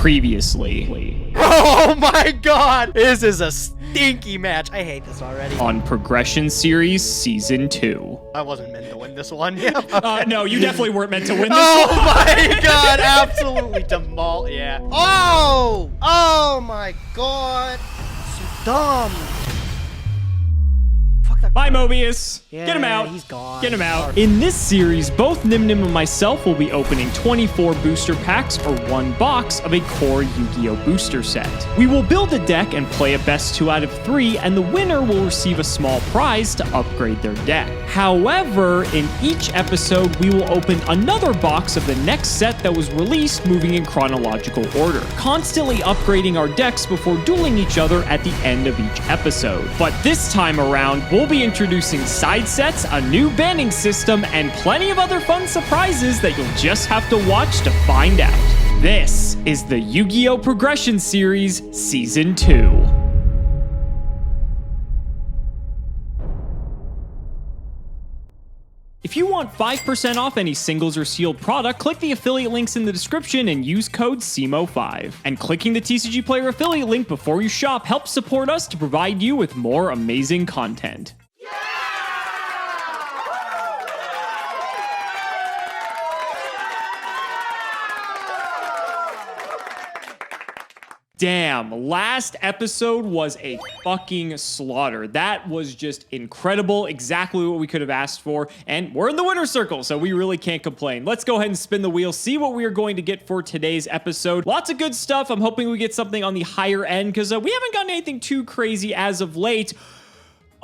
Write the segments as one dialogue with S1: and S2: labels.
S1: Previously.
S2: Oh my god! This is a stinky match. I hate this already.
S1: On Progression Series Season 2.
S2: I wasn't meant to win this one.
S1: No, you definitely weren't meant to win this
S2: Oh
S1: one.
S2: my god, absolutely yeah. Oh my god. So dumb. Fuck that.
S1: Bye, Mobius.
S2: Yeah,
S1: Get him out.
S2: he's gone.
S1: Get him out. In this series, both Nyhmnim and myself will be opening 24 booster packs or one box of a core Yu-Gi-Oh! Booster set. We will build a deck and play a best 2 out of 3, and the winner will receive a small prize to upgrade their deck. However, in each episode, we will open another box of the next set that was released, moving in chronological order, constantly upgrading our decks before dueling each other at the end of each episode. But this time around, we'll be introducing side sets, a new banning system, and plenty of other fun surprises that you'll just have to watch to find out. This is the Yu-Gi-Oh! Progression Series Season 2. If you want 5% off any singles or sealed product, click the affiliate links in the description and use code Cimoooooooo5. And clicking the TCG Player affiliate link before you shop helps support us to provide you with more amazing content. Damn, last episode was a fucking slaughter. That was just incredible, exactly what we could have asked for, and we're in the winner's circle, so we really can't complain. Let's go ahead and spin the wheel, see what we are going to get for today's episode. Lots of good stuff. I'm hoping we get something on the higher end, because we haven't gotten anything too crazy as of late.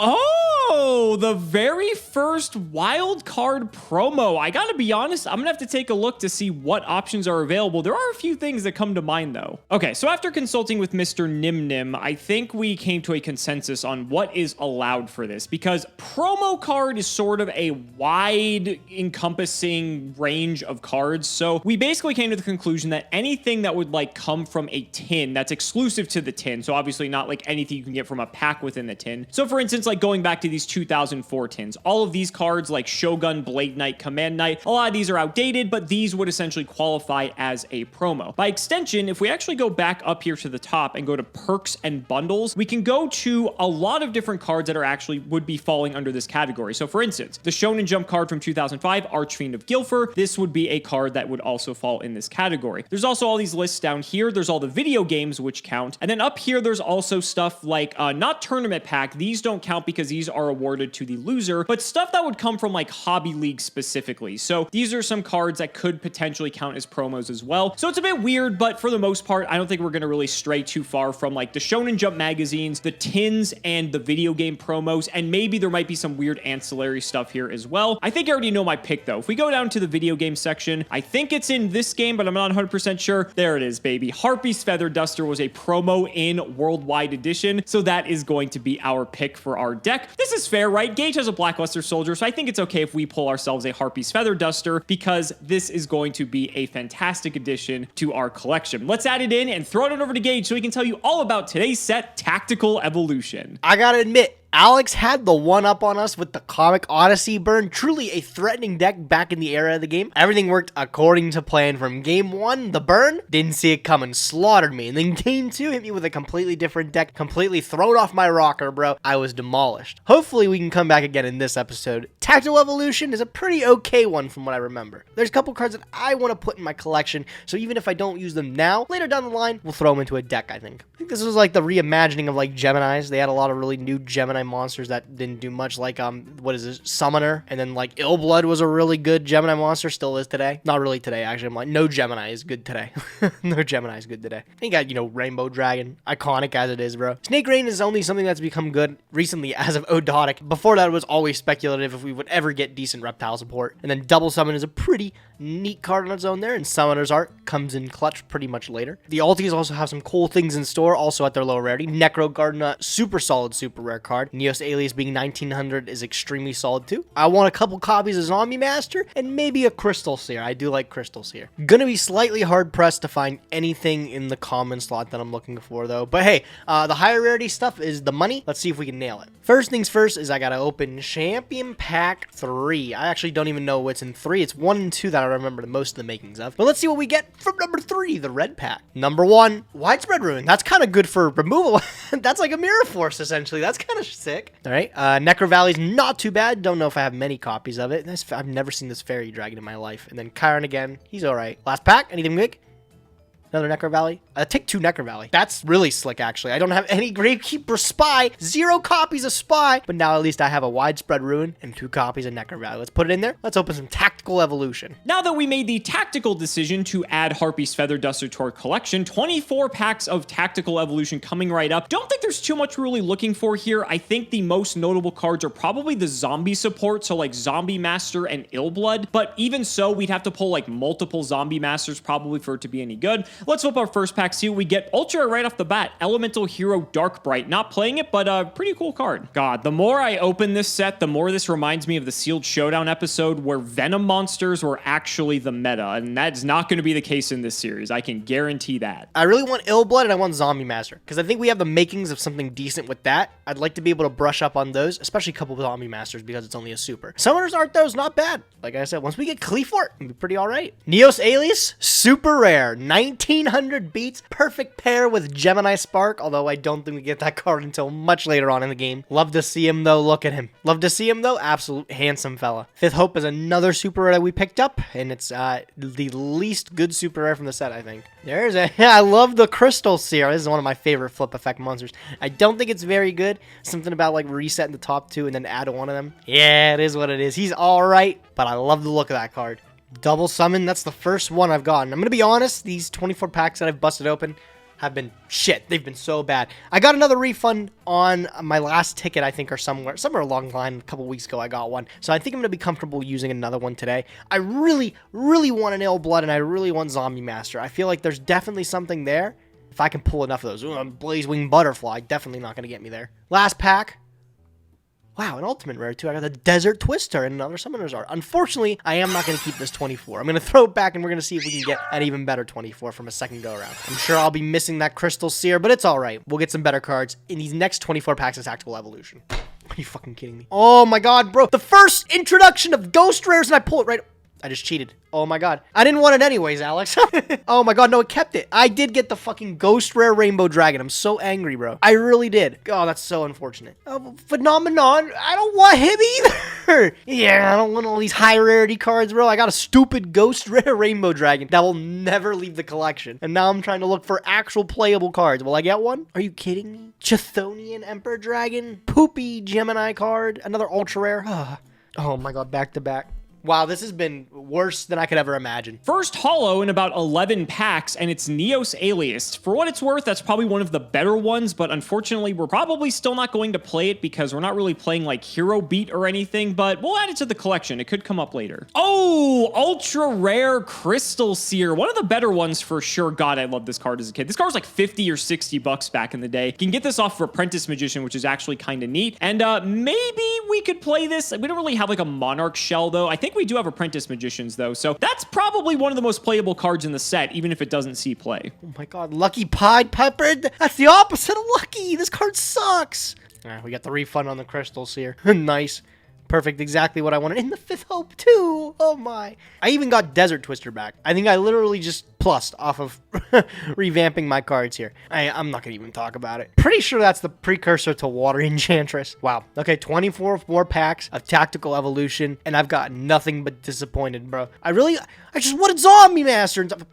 S1: Oh, the very first wild card promo. I gotta be honest, I'm gonna have to take a look to see what options are available. There are a few things that come to mind though. Okay, so after consulting with Mr. Nyhmnim, I think we came to a consensus on what is allowed for this, because promo card is sort of a wide encompassing range of cards. So we basically came to the conclusion that anything that would like come from a tin that's exclusive to the tin, so obviously not like anything you can get from a pack within the tin. So for instance, like going back to these 2004 tins, all of these cards like Shogun, Blade Knight, Command Knight, a lot of these are outdated, but these would essentially qualify as a promo. By extension, if we actually go back up here to the top and go to perks and bundles, we can go to a lot of different cards that are actually would be falling under this category. So for instance, the Shonen Jump card from 2005, Archfiend of Gilfer, this would be a card that would also fall in this category. There's also all these lists down here. There's all the video games which count. And then up here, there's also stuff like not tournament pack. These don't count because these are awarded to the loser, but stuff that would come from like Hobby League specifically. So these are some cards that could potentially count as promos as well. So it's a bit weird, but for the most part, I don't think we're going to really stray too far from like the Shonen Jump magazines, the tins, and the video game promos, and maybe there might be some weird ancillary stuff here as well. I think I already know my pick though. If we go down to the video game section, I think it's in this game, but I'm not 100% sure. There it is, baby. Harpy's Feather Duster was a promo in Worldwide Edition, so that is going to be our pick for our deck. This is fair, right? Gage has a Blackluster Soldier, so I think it's okay if we pull ourselves a Harpy's Feather Duster, because this is going to be a fantastic addition to our collection. Let's add it in and throw it over to Gage so he can tell you all about today's set, Tactical Evolution.
S2: I gotta admit, Alex had the one up on us with the Comic Odyssey burn. Truly a threatening deck back in the era of the game. Everything worked according to plan from game 1. The burn, didn't see it coming, slaughtered me. And then game 2 hit me with a completely different deck, completely thrown off my rocker, bro. I was demolished. Hopefully we can come back again in this episode. Tactical Evolution is a pretty okay one from what I remember. There's a couple cards that I want to put in my collection, so even if I don't use them now, later down the line, we'll throw them into a deck, I think. I think this was like the reimagining of like Geminis. They had a lot of really new Gemini monsters that didn't do much, like what is this, Summoner, and then like Illblood was a really good Gemini monster, still is today. Not really today, actually. I'm like, no Gemini is good today. No Gemini is good today. You got, you know, Rainbow Dragon, iconic as it is, bro. Snake Rain is only something that's become good recently as of Odotic. Before that, it was always speculative if we would ever get decent reptile support. And then Double Summon is a pretty neat card on its own there, and Summoner's Art comes in clutch pretty much later. The Altis also have some cool things in store, also at their lower rarity. Necro Gardener, super solid, super rare card. card. Neos Alias being 1900 is extremely solid too. I want a couple copies of Zombie Master and maybe a Crystal Seer. I do like Crystal Seer. Gonna be slightly hard pressed to find anything in the common slot that I'm looking for though. But hey, the higher rarity stuff is the money. Let's see if we can nail it. First things first is I gotta open Champion Pack 3. I actually don't even know what's in 3. It's 1 and 2 that I remember the most of the makings of. But let's see what we get from number 3, the red pack. Number 1, Widespread Ruin. That's kind of good for removal. That's like a Mirror Force, essentially. That's kind of sick. All right, Necro Valley's not too bad. Don't know if I have many copies of it. I've never seen this fairy dragon in my life. And then Chiron again. He's all right. Last pack. Anything big? Another Necro Valley. Take 2 Necro Valley. That's really slick, actually. I don't have any Gravekeeper Spy. 0 copies of Spy. But now at least I have a Widespread Ruin and 2 copies of Necro Valley. Let's put it in there. Let's open some Tactical Evolution.
S1: Now that we made the tactical decision to add Harpy's Feather Duster to our collection, 24 packs of Tactical Evolution coming right up. Don't think there's too much really looking for here. I think the most notable cards are probably the zombie support, so like Zombie Master and Illblood. But even so, we'd have to pull like multiple Zombie Masters probably for it to be any good. Let's open our first pack, see what we get. Ultra right off the bat. Elemental Hero Darkbright. Not playing it, but a pretty cool card. God, the more I open this set, the more this reminds me of the Sealed Showdown episode where Venom monsters were actually the meta, and that's not going to be the case in this series. I can guarantee that.
S2: I really want Illblood and I want Zombie Master because I think we have the makings of something decent with that. I'd like to be able to brush up on those, especially a couple of Zombie Masters because it's only a super. Summoners Art, though, is not bad. Like I said, once we get Cleafort, it'll be pretty all right. Neos Alias, super rare. 1900 beats. Perfect pair with Gemini Spark, although I don't think we get that card until much later on in the game. Love to see him, though. Look at him. Love to see him, though. Absolute handsome fella. Fifth Hope is another super rare that we picked up, and it's the least good super rare from the set, I think. There's a... I love the Crystal Seer. This is one of my favorite flip effect monsters. I don't think it's very good. Something about, like, resetting the top 2 and then add one of them. Yeah, it is what it is. He's all right, but I love the look of that card. Double Summon, that's the first one I've gotten. I'm going to be honest, these 24 packs that I've busted open have been shit. They've been so bad. I got another refund on my last ticket, I think, or somewhere along the line. A couple weeks ago, I got one. So I think I'm going to be comfortable using another one today. I really, really want an Illblood, and I really want Zombie Master. I feel like there's definitely something there. If I can pull enough of those. Ooh, Blazewing Butterfly, definitely not going to get me there. Last pack. Wow, an ultimate rare too. I got the Desert Twister and another Summoner's Art. Unfortunately, I am not going to keep this 24. I'm going to throw it back and we're going to see if we can get an even better 24 from a second go around. I'm sure I'll be missing that Crystal Seer, but it's all right. We'll get some better cards in these next 24 packs of Tactical Evolution. Are you fucking kidding me? Oh my god, bro. The first introduction of Ghost Rares and I pull it right... I just cheated. Oh my god. I didn't want it anyways, Alex. Oh my god, no, it kept it. I did get the fucking Ghost Rare Rainbow Dragon. I'm so angry, bro. I really did. Oh, that's so unfortunate. Phenomenon. I don't want him either. Yeah, I don't want all these high rarity cards, bro. I got a stupid Ghost Rare Rainbow Dragon that will never leave the collection. And now I'm trying to look for actual playable cards. Will I get one? Are you kidding me? Chthonian Emperor Dragon. Poopy Gemini card. Another ultra rare. Oh my god, back to back. Wow, this has been worse than I could ever imagine.
S1: First holo in about 11 packs, and it's Neos Alias. For what it's worth, that's probably one of the better ones, but unfortunately, we're probably still not going to play it because we're not really playing like Hero Beat or anything, but we'll add it to the collection. It could come up later. Oh, ultra rare Crystal Seer. One of the better ones for sure. God, I loved this card as a kid. This card was like 50 or 60 bucks back in the day. You can get this off of Apprentice Magician, which is actually kind of neat. And maybe we could play this. We don't really have like a Monarch shell, though. I think we do have Apprentice Magicians, though, so that's probably one of the most playable cards in the set, even if it doesn't see play.
S2: Oh my god, Lucky Pied Peppered? That's the opposite of Lucky! This card sucks! Alright, we got the refund on the crystals here. Nice. Perfect, exactly what I wanted. In the Fifth Hope, too! Oh my. I even got Desert Twister back. I think I literally just plussed off of revamping my cards here. I'm not gonna even talk about it. Pretty sure that's the precursor to Water Enchantress. Wow. Okay, 24 more packs of Tactical Evolution, and I've got nothing but disappointed, bro. I just wanted Zombie Master and Mirror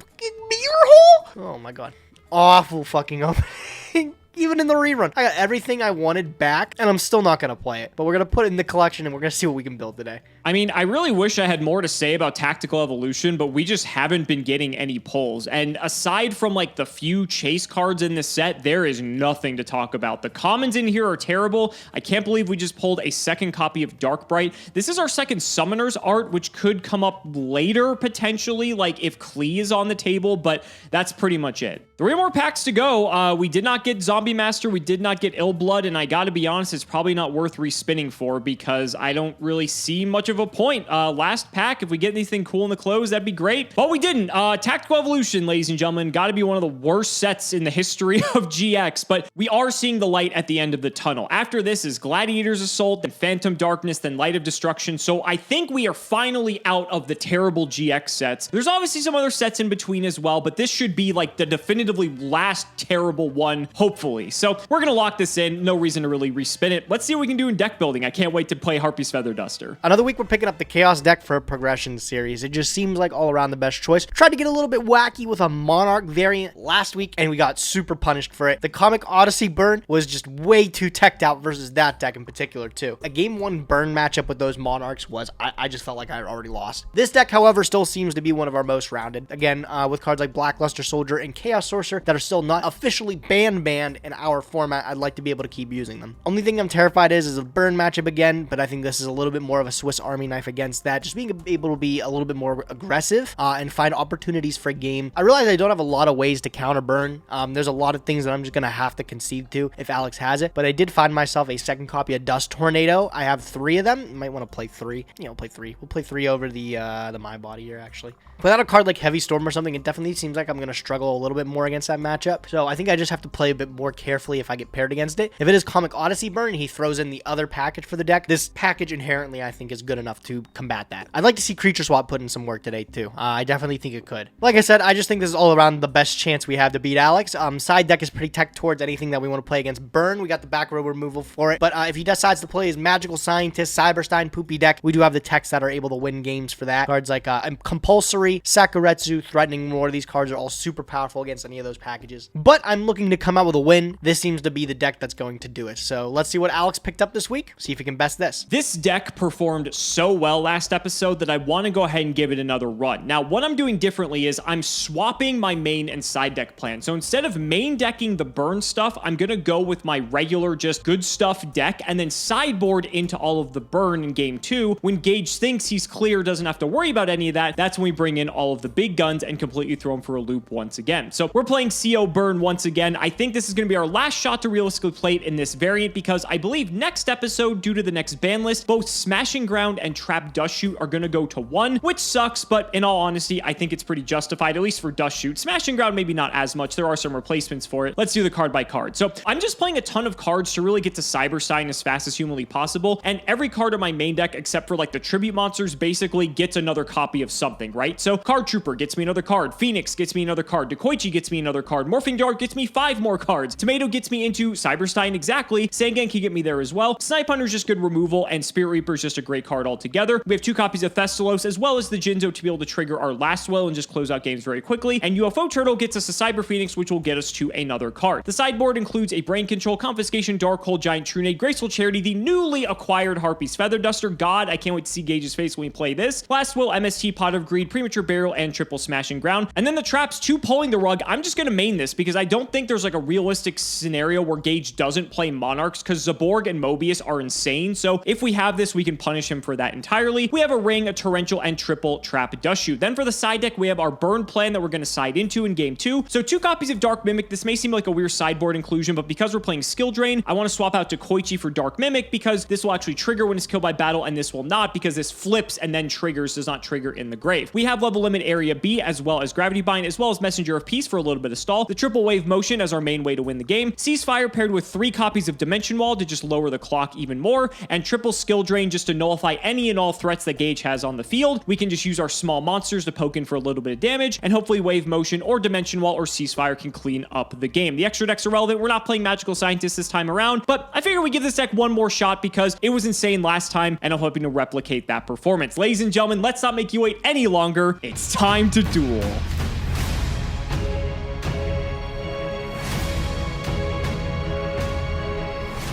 S2: Hole? Oh my god. Awful fucking opening. Even in the rerun, I got everything I wanted back, and I'm still not going to play it. But we're going to put it in the collection, and we're going to see what we can build today.
S1: I mean, I really wish I had more to say about Tactical Evolution, but we just haven't been getting any pulls. And aside from like the few chase cards in this set, there is nothing to talk about. The commons in here are terrible. I can't believe we just pulled a second copy of Darkbright. This is our second Summoner's Art, which could come up later potentially, like if Klee is on the table, but that's pretty much it. 3 more packs to go. We did not get Zombie Master, we did not get Ill Blood, and I gotta be honest, it's probably not worth respinning for because I don't really see much of a point. Last pack, if we get anything cool in the close, that'd be great. But we didn't. Tactical Evolution, ladies and gentlemen, gotta be one of the worst sets in the history of GX, but we are seeing the light at the end of the tunnel. After this is Gladiator's Assault, then Phantom Darkness, then Light of Destruction, so I think we are finally out of the terrible GX sets. There's obviously some other sets in between as well, but this should be like the definitively last terrible one, hopefully. So we're gonna lock this in. No reason to really respin it. Let's see what we can do in deck building. I can't wait to play Harpy's Feather Duster.
S2: Another week we're picking up the Chaos deck for a progression series. It just seems like all around the best choice. Tried to get a little bit wacky with a Monarch variant last week, and we got super punished for it. The Comic Odyssey burn was just way too teched out versus that deck in particular too. A game 1 burn matchup with those Monarchs was, I just felt like I had already lost. This deck, however, still seems to be one of our most rounded. Again, with cards like Blackluster Soldier and Chaos Sorcerer that are still not officially banned in our format, I'd like to be able to keep using them. Only thing I'm terrified is a burn matchup again, but I think this is a little bit more of a Swiss Army knife against that. Just being able to be a little bit more aggressive and find opportunities for game. I realize I don't have a lot of ways to counter burn. There's a lot of things that I'm just going to have to concede to if Alex has it, but I did find myself a second copy of Dust Tornado. I have 3 of them. You might want to play 3. Play 3. We'll play 3 over the My Body here, actually. Without a card like Heavy Storm or something, it definitely seems like I'm going to struggle a little bit more against that matchup. So I think I just have to play a bit more carefully if I get paired against it. If it is Comic Odyssey burn, he throws in the other package for the deck. This package inherently, I think, is good enough to combat that. I'd like to see Creature Swap put in some work today, too. I definitely think it could. Like I said, I just think this is all around the best chance we have to beat Alex. Side deck is pretty tech towards anything that we want to play against burn. We got the back row removal for it. But if he decides to play his Magical Scientist, Cyberstein, Poopy deck, we do have the techs that are able to win games for that. Cards like Compulsory, Sakuretsu, Threatening More. These cards are all super powerful against any of those packages. But I'm looking to come out with a win. This seems to be the deck that's going to do it. So let's see what Alex picked up this week. See if he can best this.
S1: This deck performed so well last episode that I want to go ahead and give it another run. Now, what I'm doing differently is I'm swapping my main and side deck plan. So instead of main decking the burn stuff, I'm going to go with my regular just good stuff deck and then sideboard into all of the burn in game 2. When Gage thinks he's clear, doesn't have to worry about any of that, that's when we bring in all of the big guns and completely throw them for a loop once again. So we're playing CO burn once again. I think this is going to be our last shot to realistically play it in this variant because I believe next episode, due to the next ban list, both Smashing Ground and Trap Dust Shoot are going to go to 1, which sucks, but in all honesty, I think it's pretty justified, at least for Dust Shoot. Smashing Ground, maybe not as much. There are some replacements for it. Let's do the card by card. So I'm just playing a ton of cards to really get to Cyberstein as fast as humanly possible, and every card in my main deck, except for like the tribute monsters, basically gets another copy of something, right? So Card Trooper gets me another card, Phoenix gets me another card, Dekoichi gets me another card, Morphing Dart gets me 5 more cards, Tomato gets me into Cyberstein exactly, Sangan can get me there as well, Snipe Hunter's just good removal, and Spirit Reaper's just a great card altogether. We have 2 copies of Thestalos as well as the Jinzo to be able to trigger our last will and just close out games very quickly, and UFO Turtle gets us a Cyber Phoenix, which will get us to another card. The sideboard includes a Brain Control, Confiscation, Darkhold, Giant Trunade, Graceful Charity, the newly acquired Harpy's Feather Duster. God, I can't wait to see Gage's face when we play this. Last Will, MST, Pot of Greed, Premature Burial, and Triple Smashing Ground. And then the traps, 2 Pulling the Rug. I'm just going to main this because I don't think there's like a realistic scenario where Gage doesn't play Monarchs because Zaborg and Mobius are insane. So if we have this, we can punish him for that entirely. We have a Ring, a Torrential, and triple Trap Dust Shoot. Then for the side deck, we have our Burn plan that we're going to side into in game 2. So 2 copies of Dark Mimic. This may seem like a weird sideboard inclusion, but because we're playing Skill Drain, I want to swap out Dekoichi for Dark Mimic because this will actually trigger when it's killed by battle, and this will not because this flips and then triggers, does not trigger in the grave. We have Level Limit Area B as well as Gravity Bind as well as Messenger of Peace for a little bit of stall. The Triple Wave Motion as our main way to win the game. Ceasefire paired with 3 copies of Dimension Wall to just lower the clock even more, and triple Skill Drain just to nullify any and all threats that Gage has on the field. We can just use our small monsters to poke in for a little bit of damage, and hopefully Wave Motion or Dimension Wall or Ceasefire can clean up the game. The extra decks are relevant. We're not playing Magical Scientist this time around, but I figure we give this deck one more shot because it was insane last time, and I'm hoping to replicate that performance. Ladies and gentlemen, let's not make you wait any longer. It's time to duel.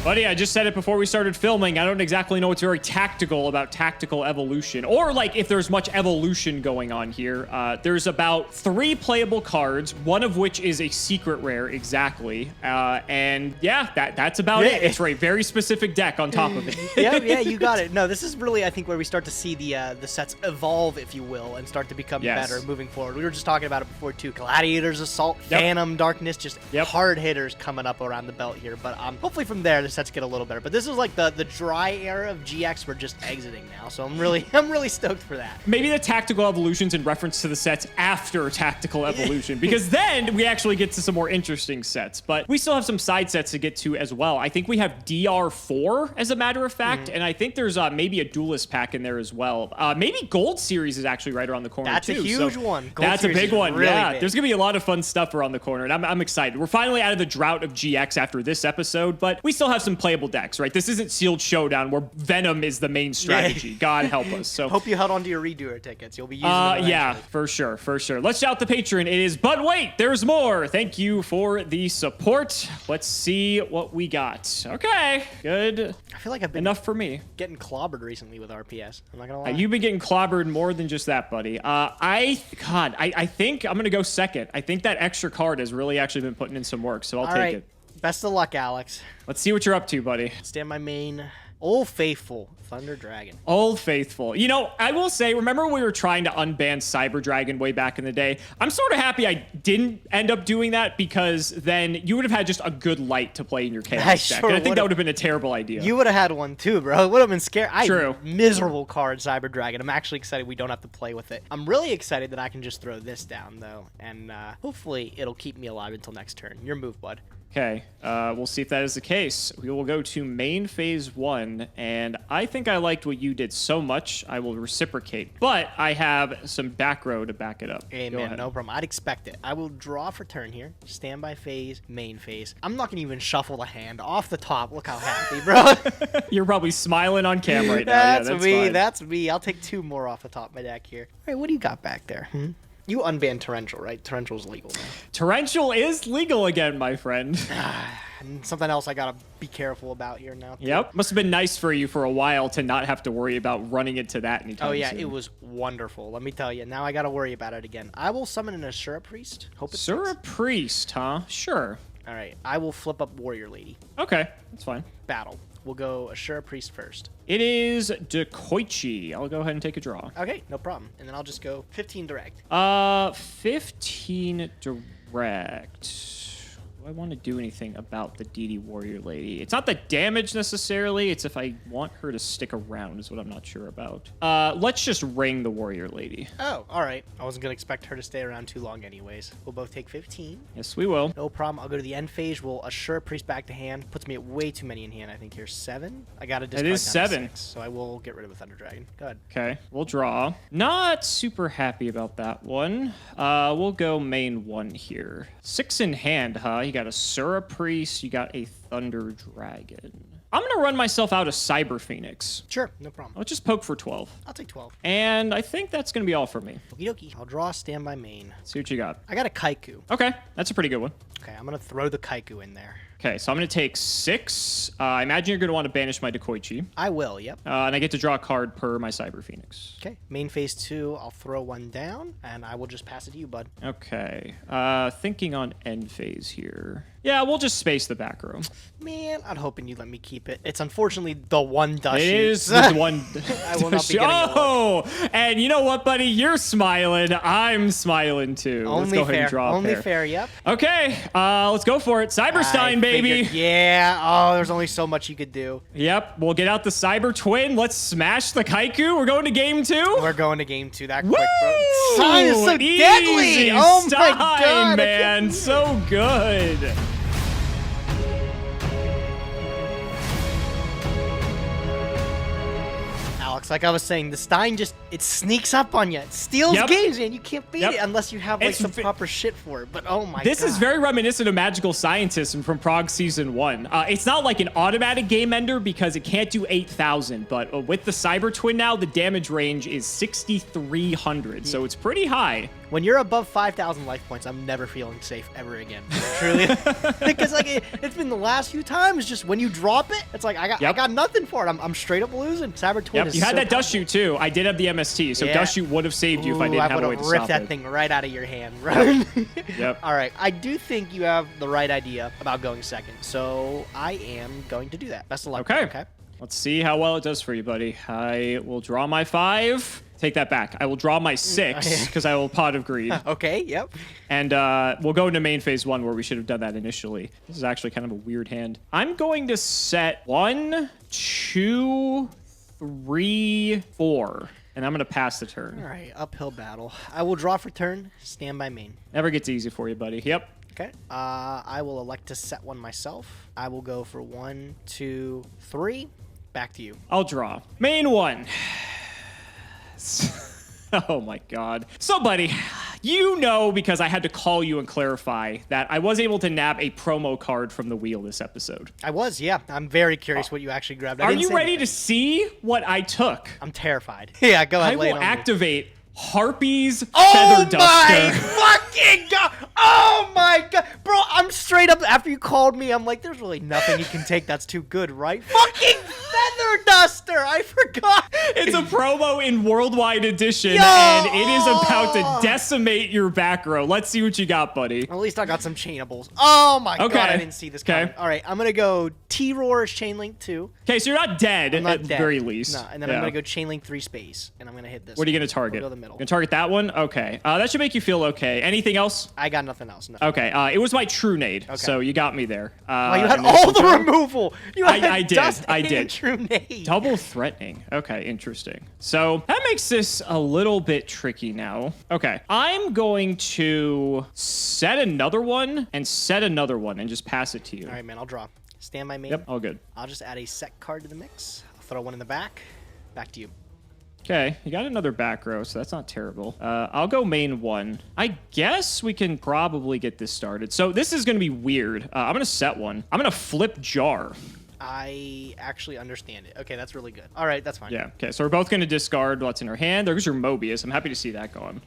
S1: Buddy, I just said it before we started filming. I don't exactly know what's very tactical about tactical evolution, or like if there's much evolution going on here. There's about 3 playable cards, one of which is a secret rare, exactly. And yeah, that's about it. It's for a very specific deck on top of it.
S2: Yeah, you got it. No, this is really, I think, where we start to see the sets evolve, if you will, and start to become better moving forward. We were just talking about it before too. Gladiators, Assault, Phantom, Darkness, just hard hitters coming up around the belt here. But hopefully from there, the sets get a little better. But this is like the dry era of GX. We're just exiting now, so I'm really stoked for that.
S1: Maybe the tactical evolution's in reference to the sets after tactical evolution, because then we actually get to some more interesting sets. But we still have some side sets to get to as well. I think we have DR4 as a matter of fact, and I think there's maybe a duelist pack in there as well. Maybe Gold Series is actually right around the corner too.
S2: That's a huge one. Gold
S1: that's a big one.
S2: Really big.
S1: There's gonna be a lot of fun stuff around the corner, and I'm excited. We're finally out of the drought of GX after this episode, but we still have some playable decks, right? This isn't Sealed Showdown where Venom is the main strategy. God help us. So
S2: hope you held onto your redoer tickets. You'll be using them.
S1: Yeah, for sure. Let's shout the patron. It is, but wait, there's more. Thank you for the support. Let's see what we got. Okay, good.
S2: I feel like I've been
S1: enough for me.
S2: Getting clobbered recently with RPS. I'm not gonna lie.
S1: You've been getting clobbered more than just that, buddy. I think I'm gonna go second. I think that extra card has really actually been putting in some work, so I'll take it.
S2: Best of luck, Alex.
S1: Let's see what you're up to, buddy.
S2: Stand my main. Old Faithful Thunder Dragon.
S1: Old Faithful. You know, I will say, remember when we were trying to unban Cyber Dragon way back in the day? I'm sort of happy I didn't end up doing that, because then you would have had just a good light to play in your Chaos deck. And I think that would have been a terrible idea.
S2: You would have had one too, bro. It would have been scary.
S1: True.
S2: Miserable card, Cyber Dragon. I'm actually excited we don't have to play with it. I'm really excited that I can just throw this down, though. And hopefully it'll keep me alive until next turn. Your move, bud.
S1: Okay, we'll see if that is the case. We will go to main phase 1, and I think I liked what you did so much, I will reciprocate. But I have some back row to back it up.
S2: Hey, man, no problem. I'd expect it. I will draw for turn here. Standby phase, main phase. I'm not going to even shuffle the hand. Off the top, look how happy, bro.
S1: You're probably smiling on camera right now.
S2: That's me. Fine. That's me. I'll take 2 more off the top of my deck here. All right, what do you got back there? You unbanned Torrential, right? Torrential's legal now.
S1: Torrential is legal again, my friend.
S2: And something else I gotta be careful about here now.
S1: Yep. Must have been nice for you for a while to not have to worry about running into that anytime
S2: soon.
S1: soon.
S2: It was wonderful. Let me tell you. Now I gotta worry about it again. I will summon an Shure Priest. Hope it's
S1: Shure Priest, huh? Sure.
S2: All right. I will flip up Warrior Lady.
S1: Okay, that's fine.
S2: Battle. We'll go Shure Priest first.
S1: It is Dekoichi. I'll go ahead and take a draw.
S2: Okay, no problem. And then I'll just go 15 direct.
S1: 15 direct. Do I want to do anything about the DD Warrior Lady? It's not the damage necessarily. It's if I want her to stick around is what I'm not sure about. Let's just ring the Warrior Lady.
S2: Oh, all right. I wasn't going to expect her to stay around too long anyways. We'll both take 15.
S1: Yes, we will.
S2: No problem. I'll go to the end phase. We'll Assure Priest back to hand. Puts me at way too many in hand. I think here's 7. I got to discard
S1: it is 7.
S2: 6, so I will get rid of a Thunder Dragon. Go ahead.
S1: Okay, we'll draw. Not super happy about that one. We'll go main 1 here. 6 in hand, huh? You got a Sura Priest, you got a Thunder Dragon. I'm going to run myself out of Cyber Phoenix.
S2: Sure, no problem.
S1: I'll just poke for 12.
S2: I'll take 12.
S1: And I think that's going to be all for me.
S2: Okie dokie. I'll draw Standby Main.
S1: See what you got.
S2: I got a Kaiku.
S1: Okay, that's a pretty good one.
S2: Okay, I'm going to throw the Kaiku in there.
S1: Okay, so I'm going to take 6. I imagine you're going to want to banish my Dekoichi.
S2: I will, yep.
S1: And I get to draw a card per my Cyber Phoenix.
S2: Okay, main phase 2, I'll throw 1 down, and I will just pass it to you, bud.
S1: Okay, thinking on end phase here. Yeah, we'll just space the back row.
S2: Man, I'm hoping you let me keep it. It's unfortunately the one dust.
S1: It is the one.
S2: I will not be getting
S1: and you know what, buddy? You're smiling. I'm smiling too.
S2: Only
S1: let's go
S2: fair.
S1: Ahead and draw
S2: Only fair. Yep.
S1: Okay, let's go for it. Cyberstein, baby.
S2: Yeah. Oh, there's only so much you could do.
S1: Yep. We'll get out the Cyber Twin. Let's smash the Kaiku. We're going to game 2.
S2: We're going to game 2. That
S1: Woo!
S2: quick, bro. Stein is so deadly. Oh my god,
S1: man, so good.
S2: Like I was saying, the Stein just, it sneaks up on you. It steals games, man. You can't beat it unless you have like some proper shit for it. But oh my god.
S1: This is very reminiscent of Magical Scientist from Prague Season 1. It's not like an automatic game ender because it can't do 8,000. But with the Cyber Twin now, the damage range is 6,300. So it's pretty high.
S2: When you're above 5,000 life points, I'm never feeling safe ever again. Truly. Because like it's been the last few times, just when you drop it, it's like I got nothing for it. I'm straight up losing. Cyber Twin is
S1: You had
S2: so
S1: that dust shoot too. I did have the MST, so dust shoot would have saved you if I didn't have a way to stop it.
S2: I would have ripped that thing right out of your hand, right?
S1: Yep.
S2: All right. I do think you have the right idea about going second, so I am going to do that. Best of luck.
S1: Okay. Let's see how well it does for you, buddy. I will draw my 5. Take that back. I will draw my 6 because I will Pot of Greed.
S2: Okay, yep.
S1: And we'll go into main phase 1 where we should have done that initially. This is actually kind of a weird hand. I'm going to set 1, 2, 3, 4. And I'm going to pass the turn.
S2: All right, uphill battle. I will draw for turn. Stand by main.
S1: Never gets easy for you, buddy. Yep.
S2: Okay. I will elect to set one myself. I will go for 1, 2, 3. Back to you.
S1: I'll draw. Main 1. Oh my god. So, buddy, you know, because I had to call you and clarify that I was able to nab a promo card from the wheel this episode.
S2: I was, yeah. I'm very curious what you actually grabbed.
S1: Are you ready to see what I took?
S2: I'm terrified. Yeah, go ahead.
S1: I will activate Harpy's Feather
S2: Oh
S1: Duster.
S2: my fucking god! Oh my god, bro! I'm straight up. After you called me, I'm like, there's really nothing you can take that's too good, right? Fucking Feather Duster! I forgot.
S1: It's a promo in Worldwide Edition, and it is about to decimate your back row. Let's see what you got, buddy.
S2: At least I got some chainables. Oh my god, I didn't see this coming.
S1: Okay.
S2: All right, I'm gonna go T-Roar Chain Link 2.
S1: Okay, so you're not dead
S2: I'm not
S1: at the
S2: dead.
S1: very least.
S2: No, and then I'm gonna go Chain Link 3 Space, and I'm gonna hit this.
S1: What are you gonna target?
S2: We'll go the middle.
S1: Gonna target that one? Okay. That should make you feel okay. Anything else?
S2: I got nothing else. No.
S1: Okay. It was my True Nade, so you got me there.
S2: Oh, you had all the removal. You had
S1: I did.
S2: Dust
S1: I
S2: and
S1: did.
S2: True Nade.
S1: Double threatening. Okay, interesting. So that makes this a little bit tricky now. Okay, I'm going to set another one and set another one and just pass it to you.
S2: All right, man. I'll draw. Stand by main.
S1: Yep, all good.
S2: I'll just add a set card to the mix. I'll throw one in the back. Back to you.
S1: Okay, you got another back row, so that's not terrible. I'll go main 1. I guess we can probably get this started. So this is going to be weird. I'm going to set one. I'm going to flip Jar.
S2: I actually understand it. Okay, that's really good. All right, that's fine.
S1: Yeah, okay, so we're both going to discard what's in our hand. There's your Mobius. I'm happy to see that going.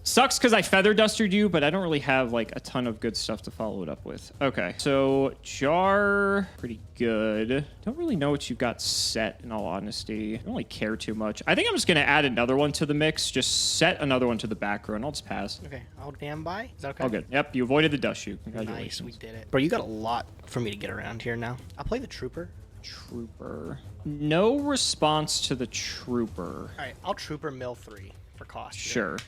S1: Sucks because I Feather Dustered you, but I don't really have like a ton of good stuff to follow it up with. Okay, so Jar, pretty good. Don't really know what you've got set, in all honesty. I don't really care too much. I think I'm just going to add another one to the mix. Just set another one to the back row, and I'll just pass.
S2: Okay, I'll stand by. Is that okay?
S1: All good. Yep, you avoided the dust shoot. Congratulations.
S2: Nice, we did it. Bro, you got a lot for me to get around here now. I'll play the Trooper.
S1: Trooper. No response to the Trooper.
S2: All right, I'll Trooper mill 3 for cost.
S1: Sure.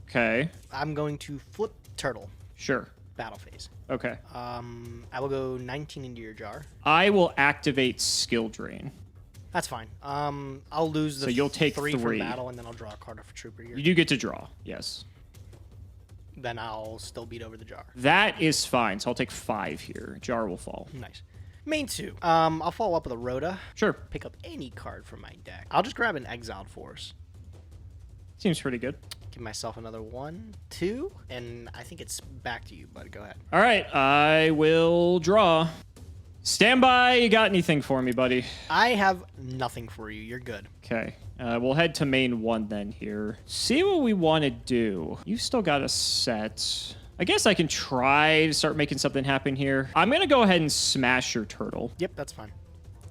S1: Okay.
S2: I'm going to flip Turtle.
S1: Sure.
S2: Battle phase.
S1: Okay.
S2: I will go 19 into your jar.
S1: I will activate Skill Drain.
S2: That's fine. I'll lose the
S1: So you'll take
S2: 3 for
S1: 3.
S2: battle, and then I'll draw a card for Trooper here.
S1: You do get to draw, yes.
S2: Then I'll still beat over the jar.
S1: That is fine, so I'll take 5 here. Jar will fall.
S2: Nice. Main 2. I'll follow up with a Rhoda.
S1: Sure.
S2: Pick up any card from my deck. I'll just grab an Exiled Force.
S1: Seems pretty good.
S2: Give myself another 1, 2, and I think it's back to you, bud. Go ahead.
S1: All right, I will draw. Stand by. You got anything for me, buddy?
S2: I have nothing for you. You're good.
S1: Okay. We'll head to main 1 then here. See what we want to do. You still got a set. I guess I can try to start making something happen here. I'm going to go ahead and smash your turtle.
S2: Yep, that's fine.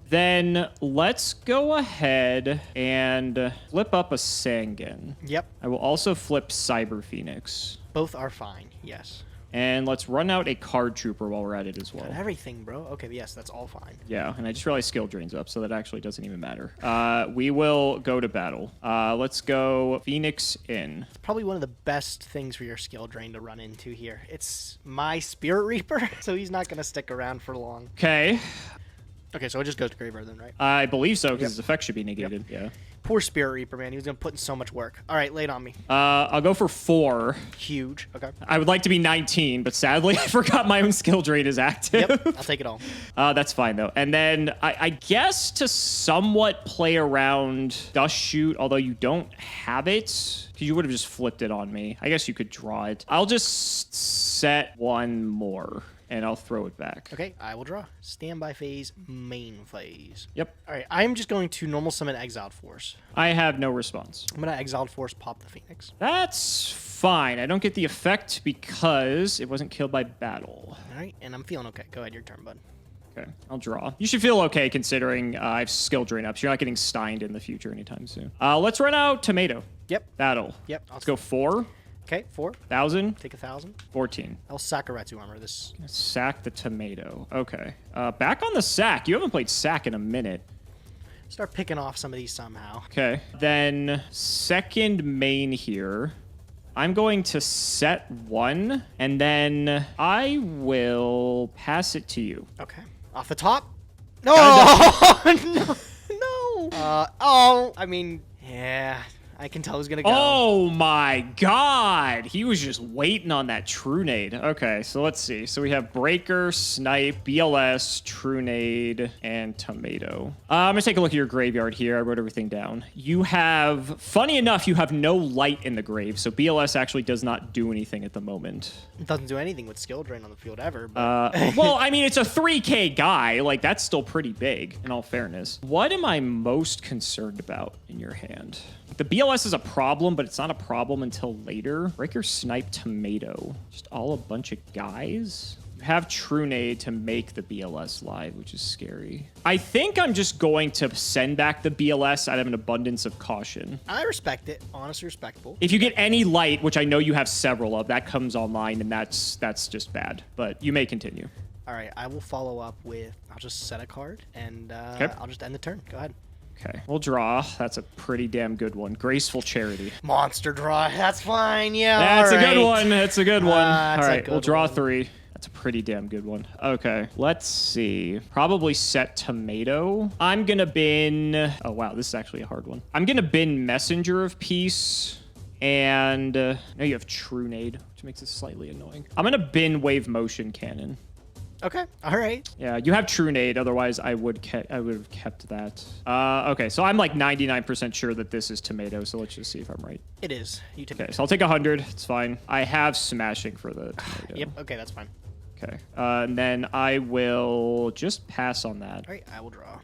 S1: Then let's go ahead and flip up a Sangan.
S2: Yep.
S1: I will also flip Cyber Phoenix.
S2: Both are fine. Yes.
S1: And let's run out a Card Trooper while we're at it as well.
S2: Got everything, bro. Okay, yes, that's all fine.
S1: Yeah, and I just realized skill drains up, so that actually doesn't even matter. We will go to battle. Let's go Phoenix in.
S2: It's probably one of the best things for your skill drain to run into here. It's my Spirit Reaper, so he's not going to stick around for long.
S1: Okay.
S2: Okay, so it just goes to Graveyard then, right?
S1: I believe so, because his effect should be negated. Yeah.
S2: Poor Spirit Reaper, man. He was going to put in so much work. All right, lay it on me.
S1: I'll go for 4.
S2: Huge. Okay.
S1: I would like to be 19, but sadly, I forgot my own skill drain is active.
S2: Yep, I'll take it all.
S1: That's fine, though. And then I guess to somewhat play around Dust Shoot, although you don't have it, because you would have just flipped it on me. I guess you could draw it. I'll just set one more. and I'll throw it back.
S2: Okay, I will draw. Standby phase, main phase.
S1: Yep.
S2: All right, I'm just going to normal summon Exiled Force.
S1: I have no response.
S2: I'm going to Exiled Force pop the Phoenix.
S1: That's fine. I don't get the effect because it wasn't killed by battle.
S2: All right, and I'm feeling okay. Go ahead, your turn, bud.
S1: Okay, I'll draw. You should feel okay considering I have skill drain up, so you're not getting steined in the future anytime soon. Let's run out Tomato.
S2: Yep.
S1: Battle.
S2: Yep.
S1: Let's go 4.
S2: Okay, 4.
S1: 1,000.
S2: Take 1,000.
S1: 14.
S2: I'll Sakaretsu armor this.
S1: Sack the Tomato. Okay. Back on the sack. You haven't played sack in a minute.
S2: Start picking off some of these somehow.
S1: Okay. Then second main here. I'm going to set 1, and then I will pass it to you.
S2: Okay. Off the top. No! No! No! Oh, I mean, yeah. I can tell who's going to go.
S1: Oh my god! He was just waiting on that True Nade. Okay, so let's see. So we have Breaker, Snipe, BLS, True Nade, and Tomato. I'm going to take a look at your graveyard here. I wrote everything down. You have, funny enough, you have no light in the grave, so BLS actually does not do anything at the moment.
S2: It doesn't do anything with skill drain on the field ever. But
S1: Well, I mean, it's a 3K guy. Like, that's still pretty big, in all fairness. What am I most concerned about in your hand? The BLS is a problem, but it's not a problem until later. Breaker, Snipe, Tomato. Just all a bunch of guys. You have True Nade to make the BLS live, which is scary. I think I'm just going to send back the BLS out of an abundance of caution.
S2: I respect it. Honestly respectable.
S1: If you get any light, which I know you have several of, that comes online, and that's just bad. But you may continue.
S2: All right, I will follow up with, I'll just set a card, and
S1: Okay.
S2: I'll just end the turn. Go ahead.
S1: Okay, we'll draw. That's a pretty damn good one. Graceful Charity.
S2: Monster draw. That's fine. Yeah.
S1: That's
S2: all
S1: a good
S2: right.
S1: one. That's a good one. All
S2: That's a
S1: right, we'll
S2: good
S1: draw
S2: one.
S1: 3. That's a pretty damn good one. Okay, let's see. Probably set Tomato. I'm gonna bin... Oh, wow, this is actually a hard one. I'm gonna bin Messenger of Peace. And now you have True Nade, which makes it slightly annoying. I'm gonna bin Wave Motion Cannon.
S2: Okay. All right.
S1: Yeah, you have True Nade. Otherwise, I would have kept that. Okay, so I'm like 99% sure that this is Tomato. So let's just see if I'm right.
S2: It is. You take
S1: Okay, so I'll take 100. It's fine. I have Smashing for the Tomato.
S2: Yep. Okay, that's fine.
S1: Okay, and then I will just pass on that.
S2: All right, I will draw.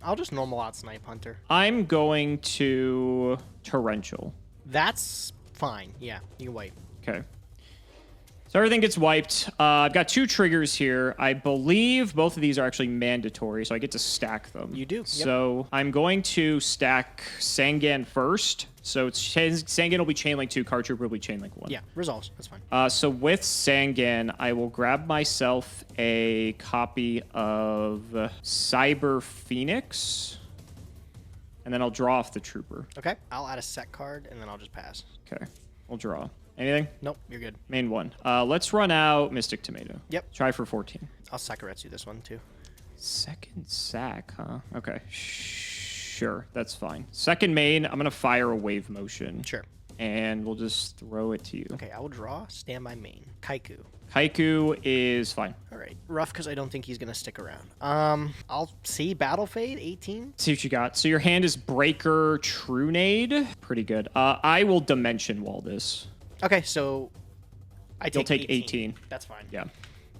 S2: I'll just normal out Snipe Hunter.
S1: I'm going to Torrential.
S2: That's fine. Yeah, you can wait.
S1: Okay. So everything gets wiped. I've got 2 triggers here. I believe both of these are actually mandatory, so I get to stack them.
S2: You do, yep.
S1: So I'm going to stack Sangan first. So it's Sangan will be Chainlink 2, Card Trooper will be Chainlink 1.
S2: Yeah, resolves. That's fine.
S1: So with Sangan, I will grab myself a copy of Cyber Phoenix, and then I'll draw off the Trooper.
S2: Okay, I'll add a set card, and then I'll just pass.
S1: Okay, we'll draw. Anything?
S2: Nope, you're good.
S1: Main 1. Let's run out Mystic Tomato.
S2: Yep.
S1: Try for 14.
S2: I'll Sakaretsu this one, too.
S1: Second sack, huh? Okay. Sure, that's fine. Second main, I'm going to fire a Wave Motion.
S2: Sure.
S1: And we'll just throw it to you.
S2: Okay, I will draw. Stand by main. Kaiku.
S1: Kaiku is fine.
S2: All right. Rough because I don't think he's going to stick around. I'll see Battle Fade, 18.
S1: See what you got. So your hand is Breaker, True Nade. Pretty good. I will Dimension Wall this.
S2: Okay, so I
S1: You'll
S2: take
S1: take 18.
S2: That's fine.
S1: Yeah.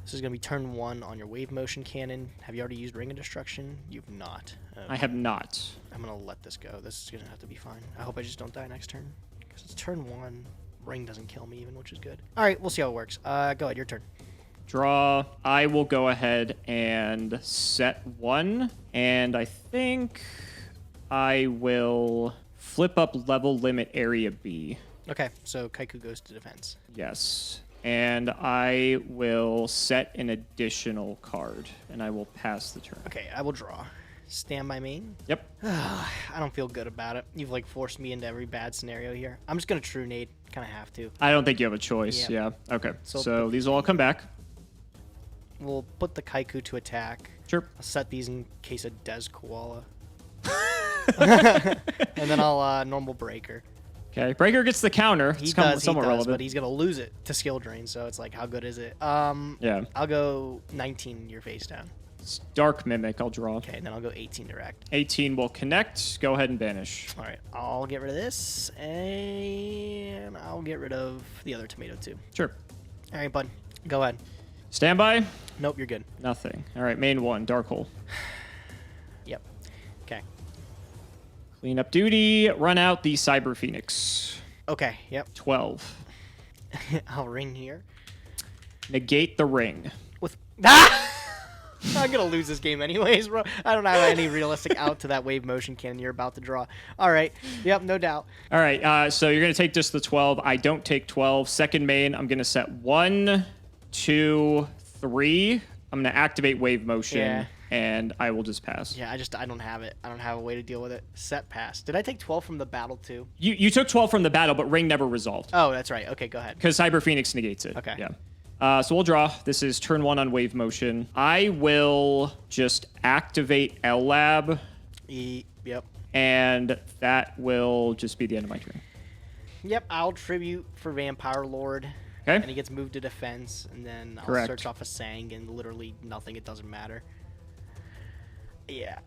S2: This is going to be turn 1 on your Wave Motion Cannon. Have you already used Ring of Destruction? You've not.
S1: I have not.
S2: I'm going to let this go. This is going to have to be fine. I hope I just don't die next turn. Because it's turn 1. Ring doesn't kill me even, which is good. All right, we'll see how it works. Go ahead, your turn.
S1: Draw. I will go ahead and set 1. And I think I will flip up level limit area B.
S2: Okay, so Kaiku goes to defense.
S1: Yes. And I will set an additional card, and I will pass the turn.
S2: Okay, I will draw. Stand by main.
S1: Yep.
S2: I don't feel good about it. You've like forced me into every bad scenario here. I'm just gonna True Nade. Kind of have to.
S1: I don't think you have a choice.
S2: Yeah.
S1: Yeah. Okay.
S2: So-
S1: So these will all come back.
S2: We'll put the Kaiku to attack.
S1: Sure.
S2: I'll set these in case of Des Koala. And then I'll normal Breaker.
S1: Okay. Breaker gets the counter.
S2: He
S1: It's
S2: does,
S1: somewhat relevant.
S2: but he's gonna lose it to skill drain. So it's like, how good is it?
S1: Yeah.
S2: I'll go 19 your face down.
S1: It's Dark Mimic. I'll draw.
S2: Okay, and then I'll go 18 direct.
S1: 18 will connect. Go ahead and banish.
S2: All right, I'll get rid of this, and I'll get rid of the other tomato too.
S1: Sure.
S2: All right, bud, go ahead.
S1: Standby.
S2: Nope, you're good.
S1: Nothing. All right, main 1, Dark Hole.
S2: Yep. Okay.
S1: Clean up duty. Run out the Cyber Phoenix.
S2: Okay, yep.
S1: 12.
S2: I'll ring here.
S1: Negate the ring.
S2: With I'm gonna lose this game anyways, bro. I don't have any realistic out to that wave motion cannon you're about to draw. All right. Yep, no doubt.
S1: All right, so you're going to take just the 12. I don't take 12. Second main, I'm going to set 1, 2, 3. I'm going to activate wave motion, and I will just pass.
S2: Yeah, I don't have it. I don't have a way to deal with it. Set pass. Did I take 12 from the battle too?
S1: You took 12 from the battle, but ring never resolved.
S2: Oh, that's right. Okay, go ahead.
S1: Because Cyber Phoenix negates it.
S2: Okay.
S1: Yeah. So we'll draw. This is turn 1 on wave motion. I will just activate L Lab.
S2: Yep.
S1: And that will just be the end of my turn.
S2: Yep, I'll tribute for Vampire Lord.
S1: Okay.
S2: And he gets moved to defense, and then I'll search off a Sang, and literally nothing. It doesn't matter. Yeah.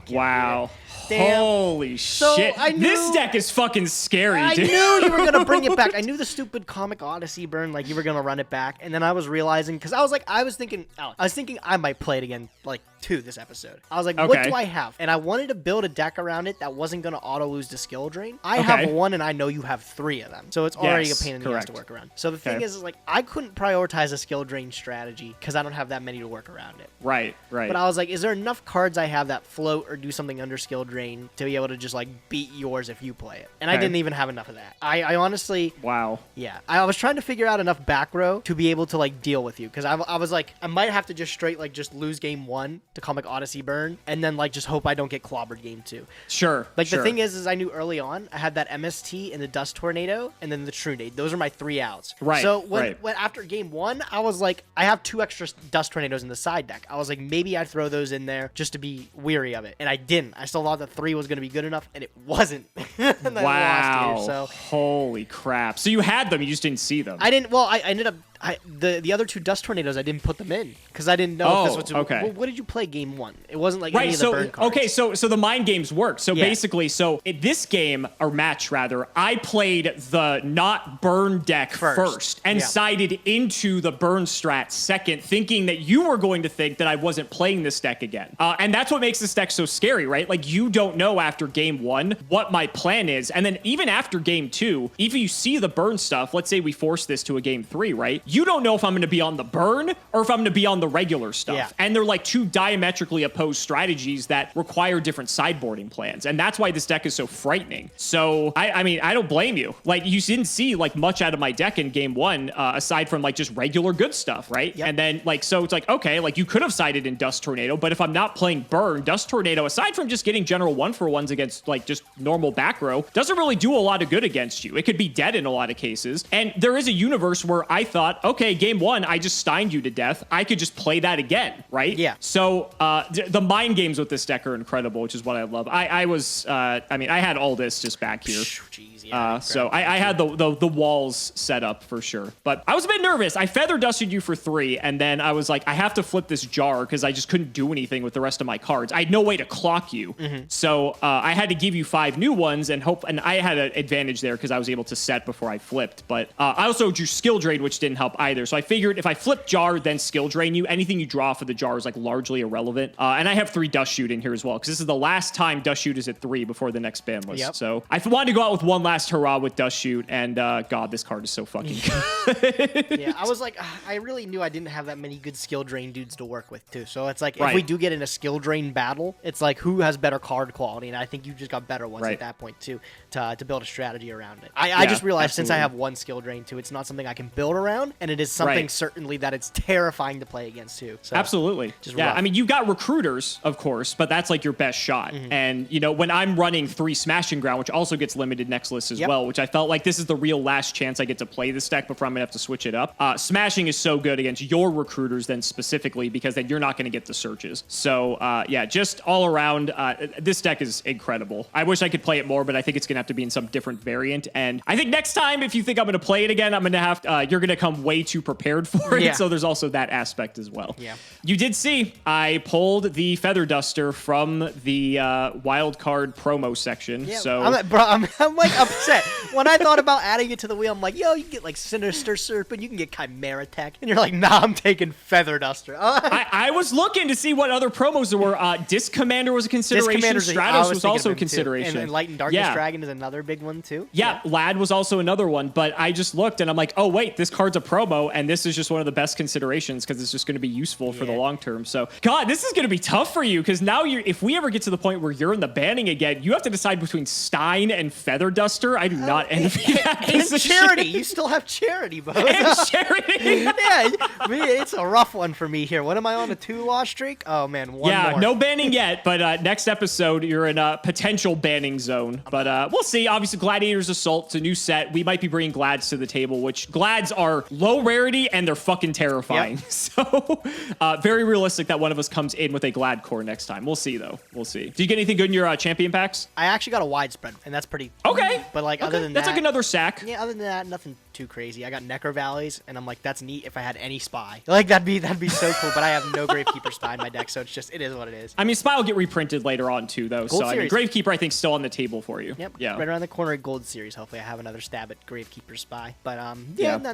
S1: Wow.
S2: Damn.
S1: Holy
S2: So,
S1: shit.
S2: I knew-
S1: This deck is fucking scary,
S2: I
S1: dude.
S2: knew you were going to bring it back. I knew the stupid Comic Odyssey burn, like you were going to run it back. And then I was realizing, because I was thinking I might play it again, like, 2 this episode. I was like, what
S1: Okay.
S2: do I have? And I wanted to build a deck around it that wasn't going to auto-lose to skill drain. I have 1, and I know you have 3 of them. So it's already a pain in the ass to work around. So the thing is, like, I couldn't prioritize a skill drain strategy because I don't have that many to work around it.
S1: Right.
S2: But I was like, is there enough cards I have that float or do something under skill drain to be able to just like beat yours if you play it? And I didn't even have enough of that. I honestly,
S1: wow.
S2: Yeah, I was trying to figure out enough back row to be able to like deal with you, because I was like, I might have to just straight like just lose game 1 to Comic Odyssey burn, and then like just hope I don't get clobbered game 2.
S1: Sure.
S2: Like the thing is I knew early on I had that MST and the Dust Tornado and then the True Nade. Those are my 3 outs.
S1: Right.
S2: So when after game 1, I was like, I have 2 extra Dust Tornadoes in the side deck. I was like, maybe I'd throw those in there just to be weary of it, and I didn't. I still thought that 3 was going to be good enough, and it wasn't. And then I
S1: wow.
S2: lost here, so
S1: holy crap. So you had them, you just didn't see them.
S2: I didn't. Well, I ended up. The other 2 Dust Tornadoes, I didn't put them in because I didn't know if this was.
S1: Okay.
S2: What did you play game 1? It wasn't like any of the burn cards.
S1: Okay, so the mind games worked. So basically, in this game, or match rather, I played the not burn deck first and sided into the burn strat second, thinking that you were going to think that I wasn't playing this deck again. And that's what makes this deck so scary, right? Like, you don't know after game 1 what my plan is. And then even after game 2, if you see the burn stuff, let's say we force this to a game 3, right? You don't know if I'm going to be on the burn or if I'm going to be on the regular stuff.
S2: Yeah.
S1: And they're like 2 diametrically opposed strategies that require different sideboarding plans. And that's why this deck is so frightening. So, I mean, I don't blame you. Like, you didn't see like much out of my deck in game 1, aside from like just regular good stuff, right?
S2: Yep.
S1: And then like, so it's like, okay, like you could have sided in Dust Tornado, but if I'm not playing burn, Dust Tornado, aside from just getting general 1-for-1s against like just normal back row, doesn't really do a lot of good against you. It could be dead in a lot of cases. And there is a universe where I thought, okay, game 1, I just steined you to death. I could just play that again, right?
S2: Yeah.
S1: So the mind games with this deck are incredible, which is what I love. I mean, I had all this just back here.
S2: Jeez, yeah,
S1: So I had the walls set up for sure. But I was a bit nervous. I feather dusted you for 3, and then I was like, I have to flip this jar because I just couldn't do anything with the rest of my cards. I had no way to clock you. So I had to give you 5 new ones and hope, and I had an advantage there because I was able to set before I flipped. But I also drew skill drain, which didn't help either. So I figured if I flip jar, then skill drain you, anything you draw for the jar is like largely irrelevant. And I have 3 dust shoot in here as well, because this is the last time dust shoot is at 3 before the next ban list.
S2: Yep.
S1: So I wanted to go out with one last hurrah with dust shoot, and God, this card is so fucking good.
S2: Yeah, I was like, I really knew I didn't have that many good skill drain dudes to work with too. So it's like, if we do get in a skill drain battle, it's like who has better card quality, and I think you just got better ones at that point too to build a strategy around it. I just realized since I have 1 skill drain too, it's not something I can build around, and it is something certainly that it's terrifying to play against too. So
S1: absolutely. Yeah, rough. I mean, you got recruiters, of course, but that's like your best shot. And you know, when I'm running 3 Smashing Ground, which also gets limited next list as well, which I felt like this is the real last chance I get to play this deck before I'm gonna have to switch it up. Smashing is so good against your recruiters then specifically, because then you're not gonna get the searches. So yeah, just all around, this deck is incredible. I wish I could play it more, but I think it's gonna have to be in some different variant. And I think next time, if you think I'm gonna play it again, I'm gonna have you're gonna come way too prepared for it.
S2: Yeah.
S1: So there's also that aspect as well.
S2: Yeah.
S1: You did see I pulled the Feather Duster from the wild card promo section.
S2: Yeah,
S1: So
S2: I'm like upset. When I thought about adding it to the wheel, I'm like, yo, you can get like Sinister Serpent, you can get Chimera Tech. And you're like, nah, I'm taking Feather Duster.
S1: I was looking to see what other promos there were. Disc Commander was a consideration. Stratos was also a consideration.
S2: And Light and Darkness Dragon is another big one too.
S1: Yeah, Lad was also another one. But I just looked and I'm like, oh wait, this card's a promo, and this is just one of the best considerations because it's just going to be useful for the long term. So God, this is going to be tough for you because now if we ever get to the point where you're in the banning again, you have to decide between Stein and Feather Duster. I do not envy that
S2: And
S1: position.
S2: Charity, you still have Charity, Bo.
S1: And Charity.
S2: Yeah, it's a rough one for me here. What am I on, a 2-loss streak? Oh man, one more.
S1: No banning yet, but next episode you're in a potential banning zone. But we'll see. Obviously, Gladiator's Assault, it's a new set. We might be bringing Glads to the table, which Glads are low rarity and they're fucking terrifying. Yep. So very realistic that one of us comes in with a Glad core next time. We'll see though. We'll see. Did you get anything good in your champion packs?
S2: I actually got a widespread, and that's pretty.
S1: Okay.
S2: But like other than
S1: that's
S2: that,
S1: like another sack.
S2: Yeah, other than that, nothing too crazy. I got Necro Valleys, and I'm like, that's neat if I had any Spy. Like that'd be so cool. But I have no Gravekeeper Spy in my deck, so it is what it is.
S1: I mean, Spy will get reprinted later on too, though.
S2: Gold
S1: so I mean,
S2: Series.
S1: Gravekeeper I think still on the table for you.
S2: Yep.
S1: Yeah.
S2: Right around the corner at Gold Series. Hopefully, I have another stab at Gravekeeper Spy. But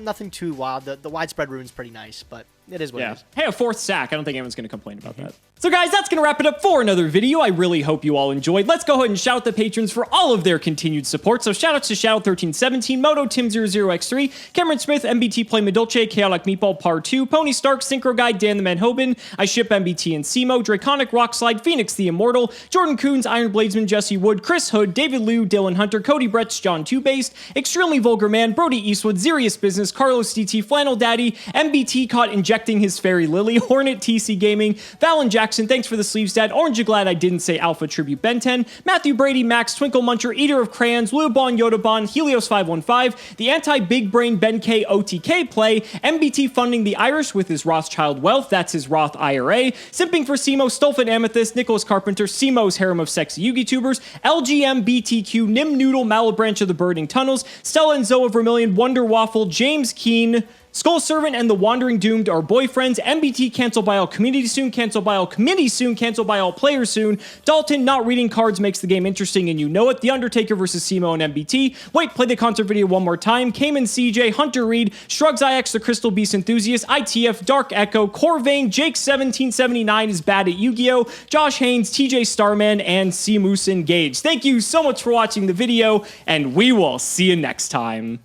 S2: nothing too wild. The widespread rune's pretty nice, but it is what it is.
S1: Hey, a 4th sack. I don't think anyone's going to complain about that. So guys, that's going to wrap it up for another video. I really hope you all enjoyed. Let's go ahead and shout out the patrons for all of their continued support. So shout outs to Shadow1317, Moto, Tim00x3, Cameron Smith, MBT Play Medolce, Chaotic Meatball Par 2, Pony Stark, Synchro Guy, Dan the Man Hoban, I Ship MBT and Simo, Draconic Rockslide, Phoenix the Immortal, Jordan Coons, Iron Bladesman, Jesse Wood, Chris Hood, David Liu, Dylan Hunter, Cody Bretts, John 2-Based, Extremely Vulgar Man, Brody Eastwood, Zerius Business, Carlos DT, Flannel Daddy, MBT caught injecting his Fairy Lily, Hornet TC Gaming, Valen Jackson, thanks for the sleeves, Dad, Orange, glad I didn't say Alpha Tribute Ben 10, Matthew Brady, Max, Twinkle Muncher, Eater of Crayons, Lubon, Yodabon, Helios 515, the Anti-Big Brain Ben K OTK play, MBT funding the Irish with his Rothschild wealth, that's his Roth IRA, Simping for Simo, Stolfin Amethyst, Nicholas Carpenter, Simo's Harem of Sexy Yugi Tubers, LGM, BTQ, Nim Noodle, Malabranch of the Burning Tunnels, Stella and Zoe Vermilion, Wonder Waffle, James Keen, Skull Servant and the Wandering Doomed are boyfriends. MBT cancel by all community soon, cancel by all committee soon, cancel by all players soon. Dalton, not reading cards makes the game interesting and you know it. The Undertaker versus Simo and MBT. Wait, play the concert video one more time. Cayman CJ, Hunter Reed, Shrugs IX, the Crystal Beast Enthusiast, ITF, Dark Echo, Corvain, Jake 1779 is bad at Yu-Gi-Oh!, Josh Haynes, TJ Starman, and Seamoose Engage. Thank you so much for watching the video, and we will see you next time.